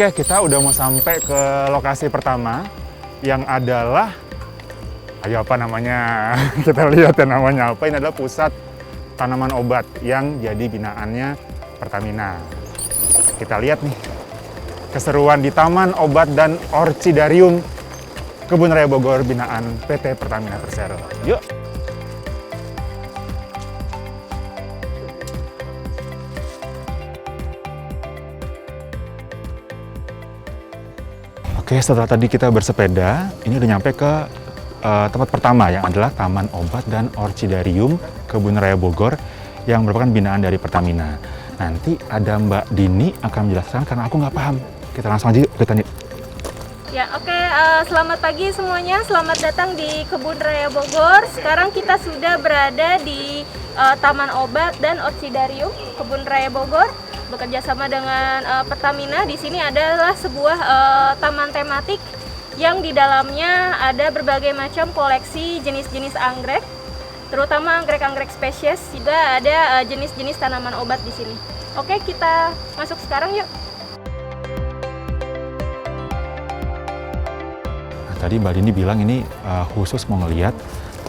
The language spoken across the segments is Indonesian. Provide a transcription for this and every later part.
Oke, kita udah mau sampai ke lokasi pertama yang adalah, ayo apa namanya? Kita lihat ya namanya apa. Ini adalah pusat tanaman obat yang jadi binaannya Pertamina. Kita lihat nih keseruan di Taman Obat dan Orchidarium Kebun Raya Bogor binaan PT Pertamina Persero. Yuk. Oke, setelah tadi kita bersepeda, ini udah nyampe ke tempat pertama yang adalah Taman Obat dan Orchidarium Kebun Raya Bogor yang merupakan binaan dari Pertamina. Nanti ada Mbak Dini akan menjelaskan karena aku nggak paham. Kita langsung aja ke tanya. Ya, oke. Selamat pagi semuanya. Selamat datang di Kebun Raya Bogor. Sekarang kita sudah berada di Taman Obat dan Orchidarium Kebun Raya Bogor. Bekerja sama dengan Pertamina. Di sini adalah sebuah taman tematik yang di dalamnya ada berbagai macam koleksi jenis-jenis anggrek, terutama anggrek-anggrek spesies. Juga ada jenis-jenis tanaman obat di sini. Oke, kita masuk sekarang yuk. Nah, tadi Mbak Dini bilang ini khusus mau ngeliat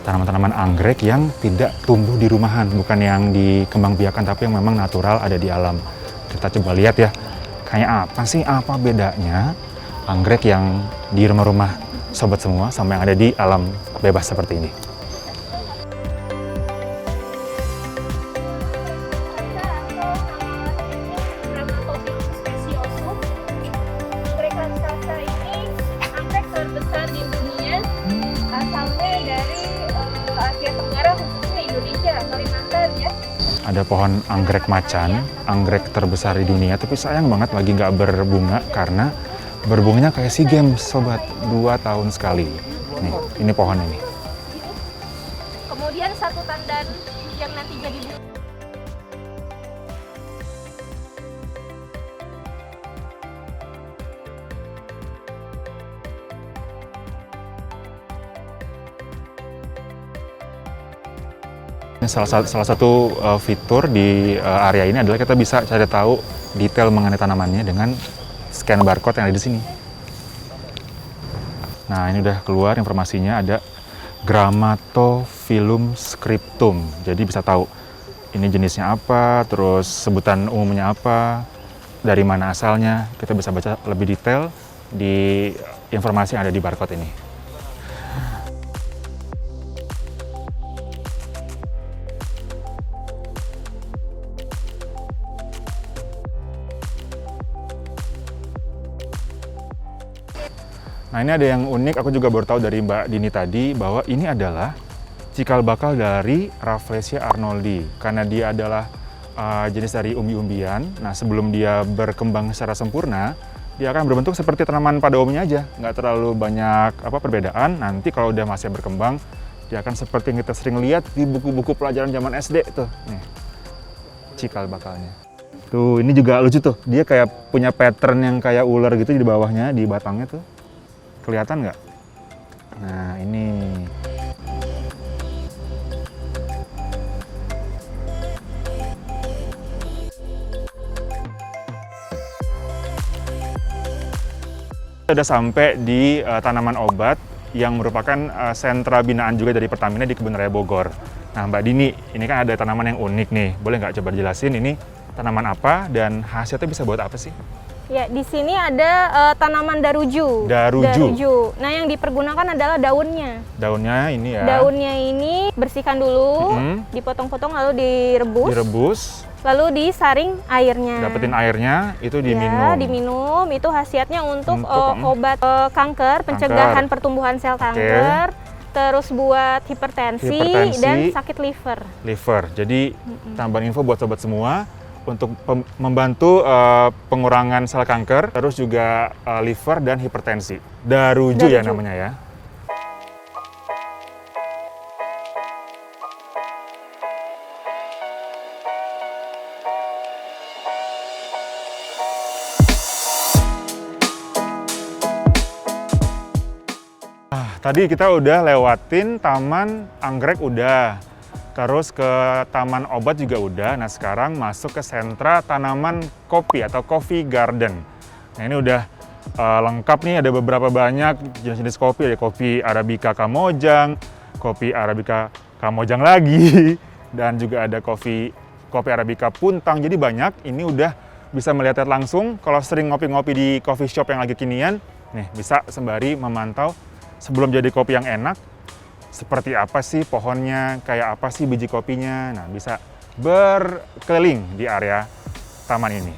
tanaman-tanaman anggrek yang tidak tumbuh di rumahan, bukan yang dikembangbiakan tapi yang memang natural ada di alam. Kita coba lihat ya, kayak apa sih, apa bedanya anggrek yang di rumah-rumah sobat semua sama yang ada di alam bebas seperti ini. Anggrek raksasa ini anggrek terbesar di dunia, asalnya dari Asia Tenggara, khususnya Indonesia, Kalimantan ya. Ada pohon anggrek macan, anggrek terbesar di dunia, tapi sayang banget lagi nggak berbunga karena berbunganya kayak SEA Games, sobat, 2 tahun sekali. Nih, ini pohon ini. Kemudian satu tandan yang nanti jadi Salah satu fitur di area ini adalah kita bisa cari tahu detail mengenai tanamannya dengan scan barcode yang ada di sini. Nah, ini udah keluar informasinya, ada Grammatophyllum scriptum. Jadi bisa tahu ini jenisnya apa, terus sebutan umumnya apa, dari mana asalnya. Kita bisa baca lebih detail di informasi yang ada di barcode ini. Nah, ini ada yang unik, aku juga baru tahu dari Mbak Dini tadi bahwa ini adalah cikal bakal dari Rafflesia arnoldi. Karena dia adalah jenis dari umbi-umbian, nah sebelum dia berkembang secara sempurna, dia akan berbentuk seperti tanaman pada umumnya aja. Nggak terlalu banyak perbedaan, nanti kalau udah masih berkembang, dia akan seperti yang kita sering lihat di buku-buku pelajaran zaman SD tuh. Nih, cikal bakalnya. Tuh, ini juga lucu tuh, dia kayak punya pattern yang kayak ular gitu di bawahnya, di batangnya tuh. Kelihatan nggak? Nah, ini. Sudah sampai di tanaman obat yang merupakan sentra binaan juga dari Pertamina di Kebun Raya Bogor. Nah, Mbak Dini, ini kan ada tanaman yang unik nih. Boleh nggak coba dijelasin ini tanaman apa dan khasiatnya bisa buat apa sih? ya, di sini ada tanaman daruju. Daruju. Nah, yang dipergunakan adalah daunnya. Daunnya ini ya. Daunnya ini bersihkan dulu, dipotong-potong lalu direbus. Direbus. Lalu disaring airnya. Dapetin airnya, itu diminum. Ya, diminum. Itu khasiatnya untuk obat kanker, pencegahan pertumbuhan sel kanker. Terus buat hipertensi dan sakit liver. Jadi tambahan info buat sobat semua untuk membantu pengurangan sel kanker, terus juga liver dan hipertensi. Daruju ya namanya ya. Tadi kita udah lewatin taman anggrek udah, terus ke taman obat juga udah. Nah, sekarang masuk ke sentra tanaman kopi atau coffee garden. Nah ini udah lengkap nih, ada beberapa banyak jenis-jenis kopi. Ada kopi Arabica Kamojang, kopi Arabica Kamojang lagi, dan juga ada kopi Arabica Puntang. Jadi banyak, ini udah bisa melihat langsung. Kalau sering ngopi-ngopi di coffee shop yang lagi kinian, nih bisa sembari memantau sebelum jadi kopi yang enak, seperti apa sih pohonnya, kayak apa sih biji kopinya. Nah bisa berkeliling di area taman ini.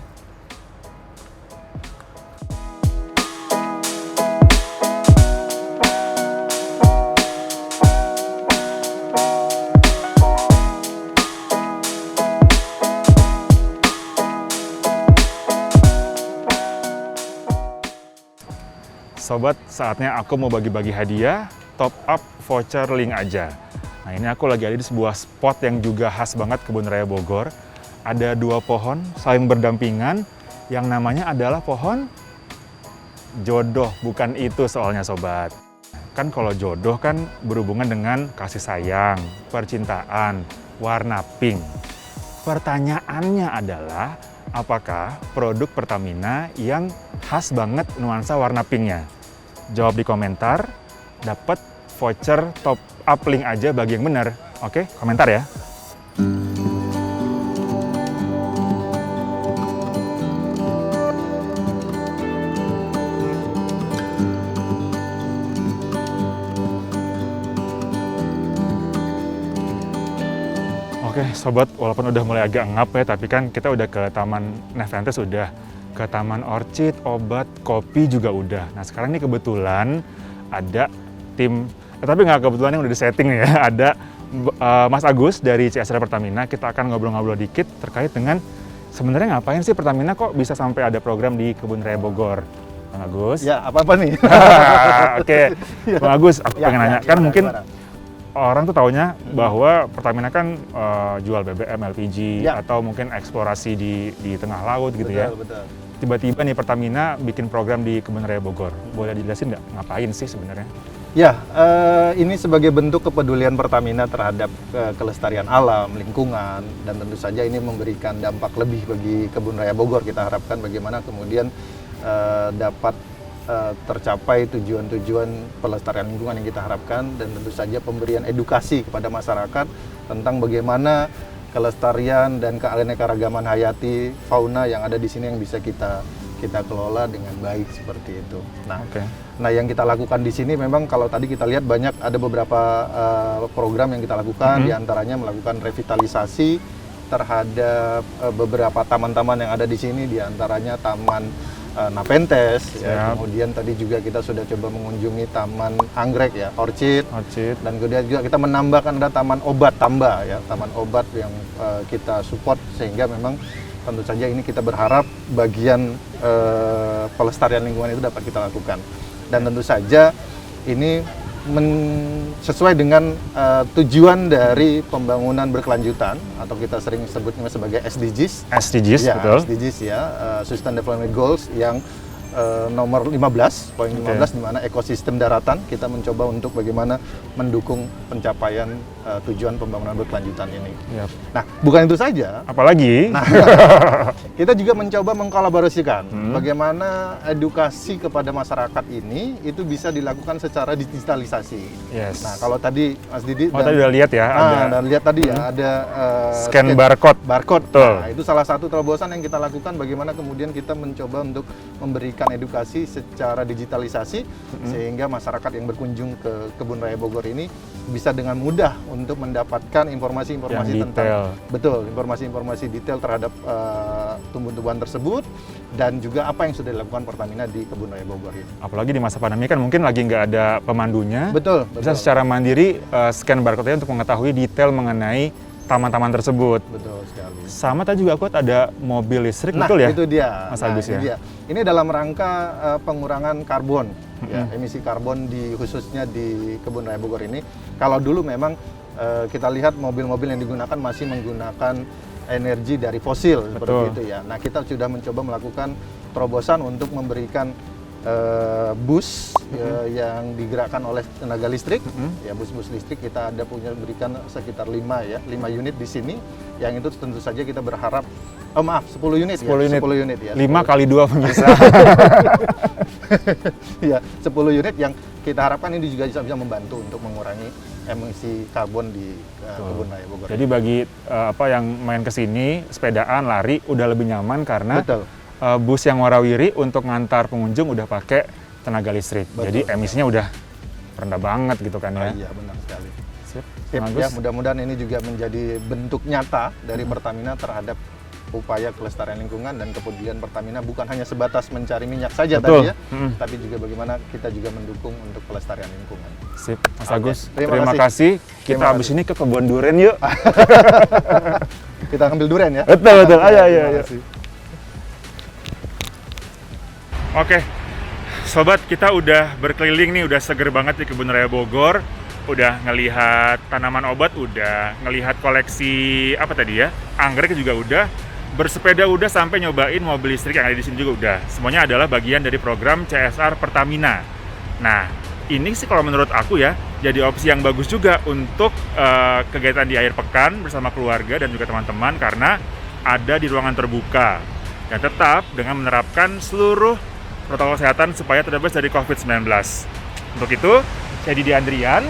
Sobat, saatnya aku mau bagi-bagi hadiah top up voucher link aja. Nah ini aku lagi ada di sebuah spot yang juga khas banget Kebun Raya Bogor. Ada 2 pohon saling berdampingan yang namanya adalah pohon jodoh. Bukan itu soalnya sobat. Kan kalau jodoh kan berhubungan dengan kasih sayang, percintaan, warna pink. Pertanyaannya adalah apakah produk Pertamina yang khas banget nuansa warna pinknya? Jawab di komentar, dapat voucher top up link aja bagi yang benar. Oke, komentar ya. Oke, sobat, walaupun udah mulai agak ngap ya, tapi kan kita udah ke Taman Nepenthes udah, ke Taman Orchid, obat, kopi juga udah. Nah sekarang nih kebetulan ada tim, tapi nggak kebetulan yang udah disetting ya, ada Mas Agus dari CSR Pertamina. Kita akan ngobrol-ngobrol dikit terkait dengan sebenarnya ngapain sih Pertamina kok bisa sampai ada program di Kebun Raya Bogor. Bang Agus? Ya, apa-apa nih? Oke, Bang Agus, aku pengen nanya, kan mungkin gimana? orang tuh taunya bahwa Pertamina kan jual BBM, LPG, Ya. atau mungkin eksplorasi di tengah laut gitu ya. Betul. Tiba-tiba nih Pertamina bikin program di Kebun Raya Bogor. Boleh dijelasin nggak ngapain sih sebenarnya? Ya, ini sebagai bentuk kepedulian Pertamina terhadap kelestarian alam, lingkungan, dan tentu saja ini memberikan dampak lebih bagi Kebun Raya Bogor. Kita harapkan bagaimana kemudian dapat tercapai tujuan-tujuan pelestarian lingkungan yang kita harapkan, dan tentu saja pemberian edukasi kepada masyarakat tentang bagaimana kelestarian dan keanekaragaman hayati fauna yang ada di sini yang bisa kita kelola dengan baik seperti itu. Nah, yang kita lakukan di sini memang kalau tadi kita lihat banyak ada beberapa program yang kita lakukan, diantaranya melakukan revitalisasi terhadap beberapa taman-taman yang ada di sini, diantaranya Taman Nepenthes, ya. Kemudian tadi juga kita sudah coba mengunjungi Taman Anggrek ya, Orchid. Dan kemudian juga kita menambahkan ada Taman Obat Tambah ya, Taman Obat yang kita support, sehingga memang tentu saja ini kita berharap bagian pelestarian lingkungan itu dapat kita lakukan. Dan tentu saja ini sesuai dengan tujuan dari pembangunan berkelanjutan, atau kita sering sebutnya sebagai SDGs. SDGs, ya, betul. SDGs ya, Sustainable Development Goals yang nomor 15, poin 15, di mana ekosistem daratan kita mencoba untuk bagaimana mendukung pencapaian tujuan pembangunan berkelanjutan ini. Yap. Nah, bukan itu saja. Apalagi? Nah, kita juga mencoba mengkolaborasikan bagaimana edukasi kepada masyarakat ini itu bisa dilakukan secara digitalisasi. Yes. Nah, kalau tadi Mas Didi tadi udah lihat ya, dan lihat tadi ya ada scan barcode. Betul. Nah, itu salah satu terobosan yang kita lakukan, bagaimana kemudian kita mencoba untuk memberikan edukasi secara digitalisasi sehingga masyarakat yang berkunjung ke Kebun Raya Bogor ini bisa dengan mudah untuk mendapatkan informasi-informasi tentang informasi-informasi detail terhadap tumbuh-tumbuhan tersebut, dan juga apa yang sudah dilakukan Pertamina di Kebun Raya Bogor ini. Apalagi di masa pandemi kan mungkin lagi nggak ada pemandunya. Betul. Bisa secara mandiri scan barcode-nya untuk mengetahui detail mengenai taman-taman tersebut. Betul sekali. Sama tadi juga aku ada mobil listrik, betul ya? Itu dia. Mas Agus ya? Dia. Ini dalam rangka pengurangan karbon, ya, emisi karbon khususnya di Kebun Raya Bogor ini. Kalau dulu memang kita lihat mobil-mobil yang digunakan masih menggunakan energi dari fosil, seperti itu ya. Nah, kita sudah mencoba melakukan terobosan untuk memberikan bus yang digerakkan oleh tenaga listrik. Ya, bus-bus listrik kita ada berikan sekitar 5 unit di sini. Yang itu tentu saja kita berharap 10 unit 10 unit. 10 unit ya. 5 kali 2 pemirsa. Ya, 10 unit yang kita harapkan ini juga bisa membantu untuk mengurangi emisi karbon di Kebun Raya Bogor. Jadi bagi yang main ke sini, sepedaan, lari udah lebih nyaman karena Betul. bus yang warawiri untuk ngantar pengunjung udah pakai tenaga listrik. Betul. Jadi emisinya udah rendah banget gitu kan ya. Iya, benar sekali. Sip. Sip, Bagus. ya, mudah-mudahan ini juga menjadi bentuk nyata dari Pertamina terhadap upaya kelestarian lingkungan dan kepedulian Pertamina bukan hanya sebatas mencari minyak saja Betul. tadi ya, tapi juga bagaimana kita juga mendukung untuk kelestarian lingkungan. Sip, Mas Oke, Agus. terima kasih. Kita Terima habis kasih. ini ke kebun durian yuk. Kita ambil durian ya. Betul. Oke, Ayo. terima kasih. Oke, sobat, kita udah berkeliling nih, udah seger banget di Kebun Raya Bogor. Udah ngelihat tanaman obat, udah ngelihat koleksi apa tadi ya, anggrek juga udah, bersepeda udah, sampai nyobain mobil listrik yang ada di sini juga udah. Semuanya adalah bagian dari program CSR Pertamina. Nah, ini sih kalau menurut aku ya, jadi opsi yang bagus juga untuk kegiatan di akhir pekan bersama keluarga dan juga teman-teman karena ada di ruangan terbuka dan tetap dengan menerapkan seluruh protokol kesehatan supaya terbebas dari COVID-19. Untuk itu, saya Didi Andrian.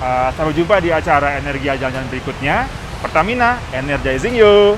Sampai jumpa di acara Energi Jalan-Jalan berikutnya. Pertamina, energizing you!